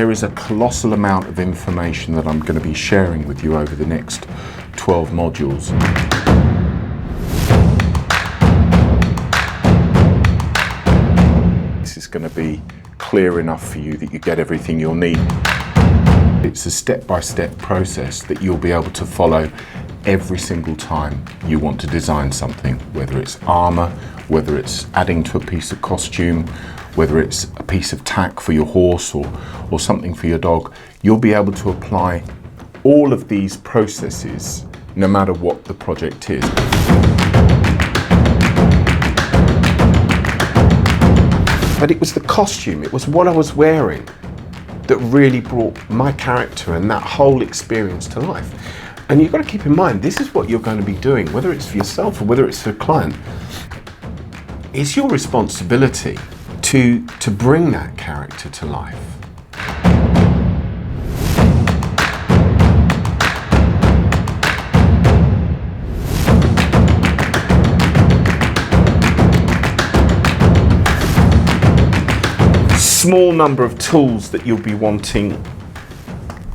there is a colossal amount of information that I'm going to be sharing with you over the next 12 modules. This is going to be clear enough for you that you get everything you'll need. It's a step-by-step process that you'll be able to follow every single time you want to design something, whether it's armor, whether it's adding to a piece of costume, whether it's a piece of tack for your horse or something for your dog. You'll be able to apply all of these processes no matter what the project is. But it was the costume, it was what I was wearing that really brought my character and that whole experience to life. And you've got to keep in mind, this is what you're going to be doing, whether it's for yourself or whether it's for a client. It's your responsibility to bring that character to life. Small number of tools that you'll be wanting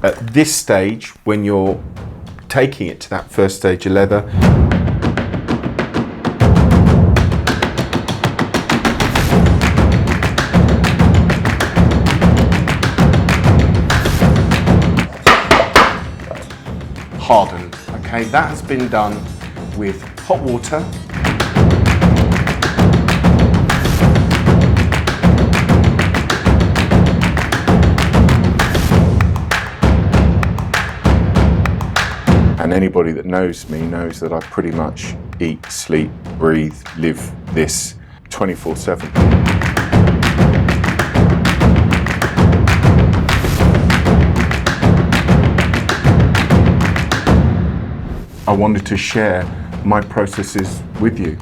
at this stage when you're taking it to that first stage of leather. Hardened, okay, that has been done with hot water. And anybody that knows me knows that I pretty much eat, sleep, breathe, live this 24/7. I wanted to share my processes with you.